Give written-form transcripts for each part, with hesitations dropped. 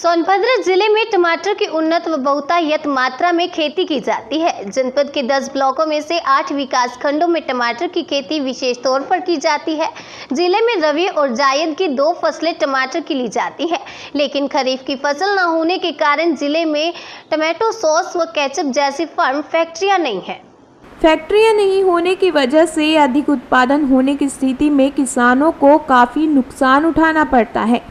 सोनभद्र जिले में टमाटर की उन्नत व बहुतायत मात्रा में खेती की जाती है। जनपद के 10 ब्लॉकों में से 8 विकास खंडों में टमाटर की खेती विशेष तौर पर की जाती है। जिले में रबी और जायद की 2 फसलें टमाटर की ली जाती है, लेकिन खरीफ की फसल न होने के कारण जिले में टमाटो सॉस व केचप जैसी फर्म फैक्ट्रियां नहीं है। फैक्ट्रियां नहीं होने की वजह से अधिक उत्पादन होने की स्थिति में किसानों को काफ़ी नुकसान उठाना पड़ता है।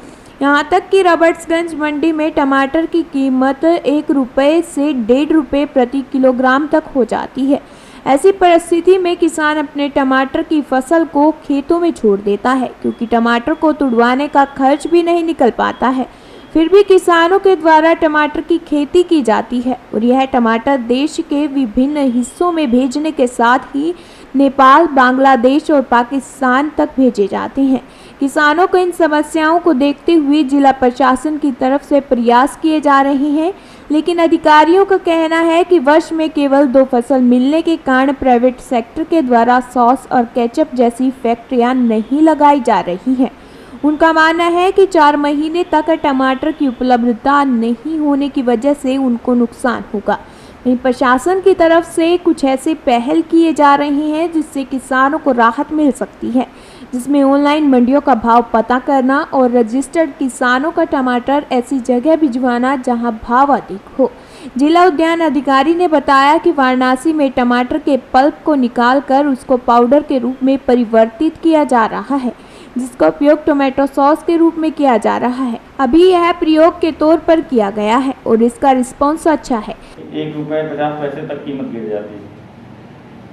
यहाँ तक कि रॉबर्ट्सगंज मंडी में टमाटर की कीमत 1 रुपये से 1.5 रुपये प्रति किलोग्राम तक हो जाती है। ऐसी परिस्थिति में किसान अपने टमाटर की फसल को खेतों में छोड़ देता है, क्योंकि टमाटर को तुड़वाने का खर्च भी नहीं निकल पाता है। फिर भी किसानों के द्वारा टमाटर की खेती की जाती है और यह टमाटर देश के विभिन्न हिस्सों में भेजने के साथ ही नेपाल, बांग्लादेश और पाकिस्तान तक भेजे जाते हैं। किसानों को इन समस्याओं को देखते हुए जिला प्रशासन की तरफ से प्रयास किए जा रहे हैं, लेकिन अधिकारियों का कहना है कि वर्ष में केवल 2 फसल मिलने के कारण प्राइवेट सेक्टर के द्वारा सॉस और केचप जैसी फैक्ट्रियां नहीं लगाई जा रही हैं। उनका मानना है कि 4 महीने तक टमाटर की उपलब्धता नहीं होने की वजह से उनको नुकसान होगा। वहीं प्रशासन की तरफ से कुछ ऐसे पहल किए जा रहे हैं जिससे किसानों को राहत मिल सकती है, जिसमें ऑनलाइन मंडियों का भाव पता करना और रजिस्टर्ड किसानों का टमाटर ऐसी जगह भिजवाना जहां भाव अधिक हो। जिला उद्यान अधिकारी ने बताया कि वाराणसी में टमाटर के पल्प को निकालकर उसको पाउडर के रूप में परिवर्तित किया जा रहा है, जिसका उपयोग टोमेटो सॉस के रूप में किया जा रहा है। अभी यह प्रयोग के तौर पर किया गया है और इसका रिस्पॉन्स अच्छा है। 1 रुपये 50 पैसे तक कीमत गिर जाती है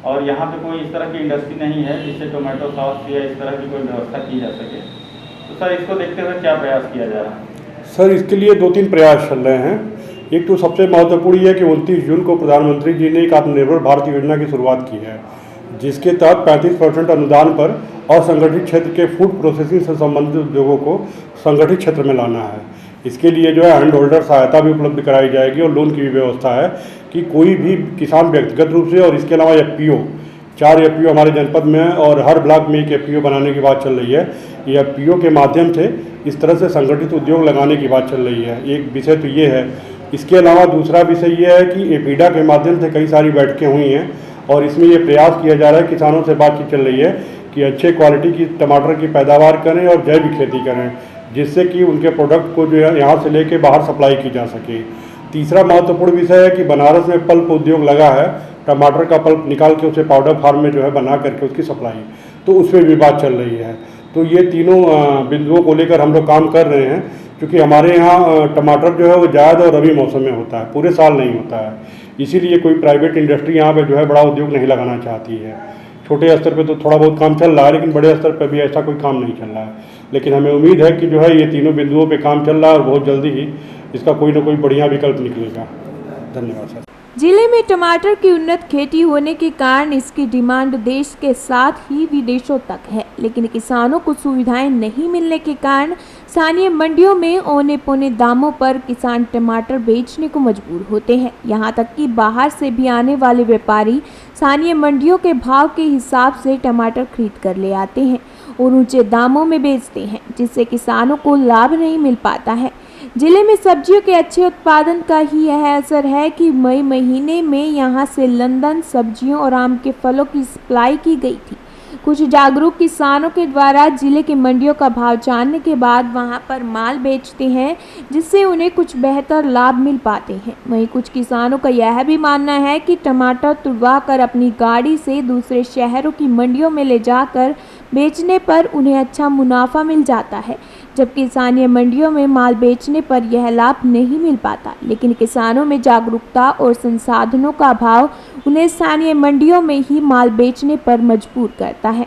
और यहाँ पे कोई इस तरह की इंडस्ट्री नहीं है जिससे टोमेटो सॉस या इस तरह की कोई व्यवस्था की जा सके। तो सर, इसको देखते हुए क्या प्रयास किया जा रहा है? सर, इसके लिए 2-3 प्रयास चल रहे हैं। एक तो सबसे महत्वपूर्ण ये है कि 29 जून को प्रधानमंत्री जी ने एक आत्मनिर्भर भारत योजना की शुरुआत की है, जिसके तहत 35% अनुदान पर असंगठित क्षेत्र के फूड प्रोसेसिंग से संबंधित उद्योगों को संगठित क्षेत्र में लाना है। इसके लिए जो है हैंड होल्डर सहायता भी उपलब्ध कराई जाएगी और लोन की भी व्यवस्था है कि कोई भी किसान व्यक्तिगत रूप से, और इसके अलावा एफपीओ 4 एफपीओ हमारे जनपद में और हर ब्लॉक में एक एफपीओ बनाने की बात चल रही है। ये एफपीओ के माध्यम से इस तरह से संगठित उद्योग लगाने की बात चल रही है। एक विषय तो ये है। इसके अलावा दूसरा विषय ये है कि एपीडा के माध्यम से कई सारी बैठकें हुई हैं और इसमें ये प्रयास किया जा रहा है, किसानों से बातचीत चल रही है कि अच्छे क्वालिटी की टमाटर की पैदावार करें और जैविक खेती करें, जिससे कि उनके प्रोडक्ट को जो है यहाँ से लेके बाहर सप्लाई की जा सके। तीसरा महत्वपूर्ण विषय है कि बनारस में पल्प उद्योग लगा है, टमाटर का पल्प निकाल के उसे पाउडर फार्म में जो है बना करके उसकी सप्लाई, तो उसमें भी बात चल रही है। तो ये तीनों बिंदुओं को लेकर हम लोग काम कर रहे हैं, क्योंकि हमारे यहाँ टमाटर जो है वो जायद और रबी मौसम में होता है, पूरे साल नहीं होता है। इसीलिए कोई प्राइवेट इंडस्ट्री यहाँ पे जो है बड़ा उद्योग नहीं लगाना चाहती है। छोटे स्तर पे तो थोड़ा बहुत काम चल रहा है, लेकिन बड़े स्तर पे भी ऐसा कोई काम नहीं चल रहा है। लेकिन हमें उम्मीद है कि जो है ये तीनों बिंदुओं पे काम चल रहा है और बहुत जल्दी ही इसका कोई ना कोई बढ़िया विकल्प निकलेगा। धन्यवाद सर। जिले में टमाटर की उन्नत खेती होने के कारण इसकी डिमांड देश के साथ ही विदेशों तक है, लेकिन किसानों को सुविधाएं नहीं मिलने के कारण स्थानीय मंडियों में औने पौने दामों पर किसान टमाटर बेचने को मजबूर होते हैं। यहाँ तक कि बाहर से भी आने वाले व्यापारी स्थानीय मंडियों के भाव के हिसाब से टमाटर खरीद कर ले आते हैं और ऊंचे दामों में बेचते हैं, जिससे किसानों को लाभ नहीं मिल पाता है। जिले में सब्जियों के अच्छे उत्पादन का ही यह असर है कि मई महीने में यहां से लंदन सब्जियों और आम के फलों की सप्लाई की गई थी। कुछ जागरूक किसानों के द्वारा जिले की मंडियों का भाव जानने के बाद वहां पर माल बेचते हैं, जिससे उन्हें कुछ बेहतर लाभ मिल पाते हैं। वहीं कुछ किसानों का यह भी मानना है कि टमाटर तुड़वा कर अपनी गाड़ी से दूसरे शहरों की मंडियों में ले जाकर बेचने पर उन्हें अच्छा मुनाफा मिल जाता है, जबकि स्थानीय मंडियों में माल बेचने पर यह लाभ नहीं मिल पाता। लेकिन किसानों में जागरूकता और संसाधनों का अभाव उन्हें स्थानीय मंडियों में ही माल बेचने पर मजबूर करता है।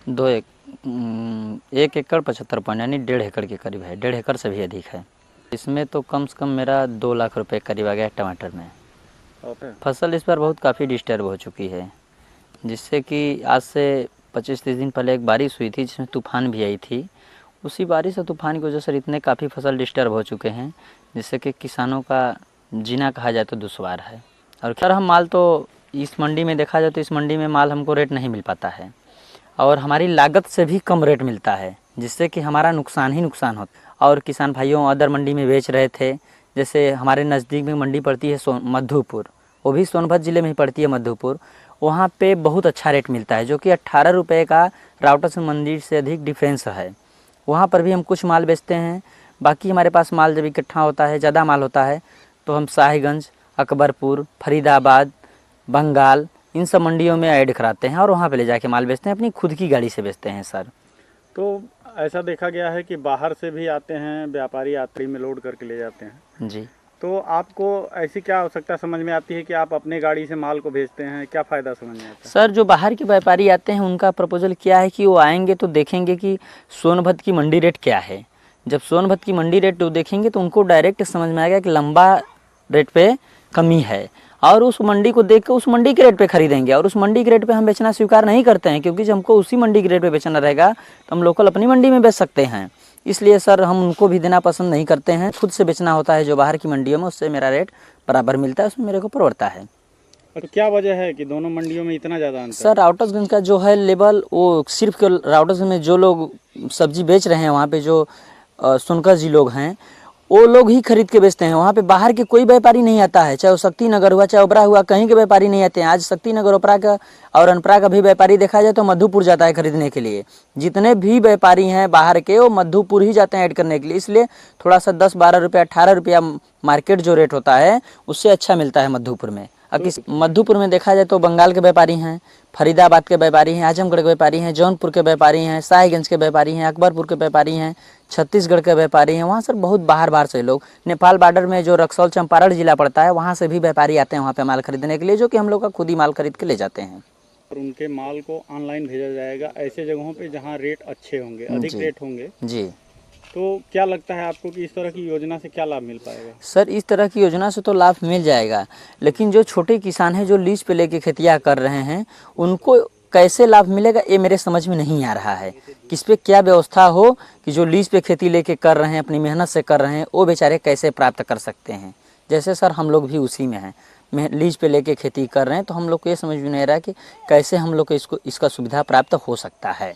1 एकड़ 75 पॉइंट यानी 1.5 एकड़ के करीब है, 1.5 एकड़ से भी अधिक है। इसमें तो कम से कम मेरा 2 लाख रुपए करीब आ गया टमाटर में। फसल इस बार बहुत काफ़ी डिस्टर्ब हो चुकी है, जिससे कि आज से 25-30 दिन पहले एक बारिश हुई थी जिसमें तूफान भी आई थी। उसी बारिश और तूफान की वजह से इतने काफ़ी फसल डिस्टर्ब हो चुके हैं, जिससे कि किसानों का जीना कहा जाए तो दुश्वार है। और खैर हम माल तो इस मंडी में देखा जाए तो इस मंडी में माल हमको रेट नहीं मिल पाता है और हमारी लागत से भी कम रेट मिलता है, जिससे कि हमारा नुकसान ही नुकसान होता है। और किसान भाइयों अदर मंडी में बेच रहे थे। जैसे हमारे नज़दीक में मंडी पड़ती है मधुपुर, वो भी सोनभद्र ज़िले में ही पड़ती है मधुपुर। वहाँ पे बहुत अच्छा रेट मिलता है, जो कि 18 रुपये का राउटर्स मंडी से अधिक डिफरेंस है। वहाँ पर भी हम कुछ माल बेचते हैं। बाकी हमारे पास माल जब इकट्ठा होता है, ज़्यादा माल होता है, तो हम शाहीगंज, अकबरपुर, फरीदाबाद, बंगाल, इन सब मंडियों में ऐड कराते हैं और वहाँ पे ले जाके माल बेचते हैं। अपनी खुद की गाड़ी से बेचते हैं सर। तो ऐसा देखा गया है कि बाहर से भी आते हैं व्यापारी, यात्री में लोड करके ले जाते हैं। जी। तो आपको ऐसी क्या आवश्यकता समझ में आती है कि आप अपने गाड़ी से माल को भेजते हैं? क्या फ़ायदा समझ में आता है? सर, जो बाहर के व्यापारी आते हैं उनका प्रपोजल क्या है कि वो आएंगे तो देखेंगे कि सोनभद्र की मंडी रेट क्या है। जब सोनभद्र की मंडी रेट वो देखेंगे तो उनको डायरेक्ट समझ में आएगा कि लंबा रेट पे कमी है, और उस मंडी को देख कर उस मंडी के रेट पे खरीदेंगे। और उस मंडी के रेट पे हम बेचना स्वीकार नहीं करते हैं, क्योंकि जब हमको उसी मंडी के रेट पे बेचना रहेगा तो हम लोकल अपनी मंडी में बेच सकते हैं। इसलिए सर हम उनको भी देना पसंद नहीं करते हैं, खुद से बेचना होता है। जो बाहर की मंडियों में उससे मेरा रेट बराबर मिलता है, उसमें मेरे को परवड़ता है। तो क्या वजह है कि दोनों मंडियों में इतना ज़्यादा अंतर? सर, राउटर्सगंज का जो है लेवल, वो सिर्फ राउटर्सगंज में जो लोग सब्जी बेच रहे हैं, वहाँ पे जो सोनकर जी लोग हैं, वो लोग ही खरीद के बेचते हैं। वहाँ पे बाहर के कोई व्यापारी नहीं आता है, चाहे वो शक्ति नगर हुआ, चाहे ओबरा हुआ, कहीं के व्यापारी नहीं आते हैं। आज शक्ति नगर, ओबरा का और अनपरा का भी व्यापारी देखा जाए तो मधुपुर जाता है खरीदने के लिए। जितने भी व्यापारी हैं बाहर के, वो मधुपुर ही जाते हैं ऐड करने के लिए। इसलिए थोड़ा सा 10-12 रुपया, 18 रुपया मार्केट जो रेट होता है उससे अच्छा मिलता है मधुपुर में। अब किस मधुपुर में देखा जाए तो बंगाल के व्यापारी हैं, फरीदाबाद के व्यापारी हैं, आजमगढ़ के व्यापारी हैं, जौनपुर के व्यापारी हैं, शाहीगंज के व्यापारी हैं, अकबरपुर के व्यापारी हैं, छत्तीसगढ़ के व्यापारी हैं। वहाँ सर बहुत बाहर से लोग, नेपाल बॉर्डर में जो रक्सौल चंपारण जिला पड़ता है, वहाँ से भी व्यापारी आते हैं वहाँ पे माल खरीदने के लिए, जो कि हम लोग का खुद ही माल खरीद के ले जाते हैं। और उनके माल को ऑनलाइन भेजा जाएगा ऐसे जगहों पे जहाँ रेट अच्छे होंगे, अधिक रेट होंगे। जी। तो क्या लगता है आपको कि इस तरह की योजना से क्या लाभ मिल पाएगा? सर, इस तरह की योजना से तो लाभ मिल जाएगा, लेकिन जो छोटे किसान हैं जो लीज पे लेके खेतियाँ कर रहे हैं, उनको कैसे लाभ मिलेगा ये मेरे समझ में नहीं आ रहा है। किस पे क्या व्यवस्था हो कि जो लीज पे खेती लेके कर रहे हैं, अपनी मेहनत से कर रहे हैं, वो बेचारे कैसे प्राप्त कर सकते हैं। जैसे सर हम लोग भी उसी में हैं, लीज पे लेके खेती कर रहे हैं, तो हम लोग को ये समझ में नहीं आ रहा है कि कैसे हम लोग को इसका सुविधा प्राप्त हो सकता है।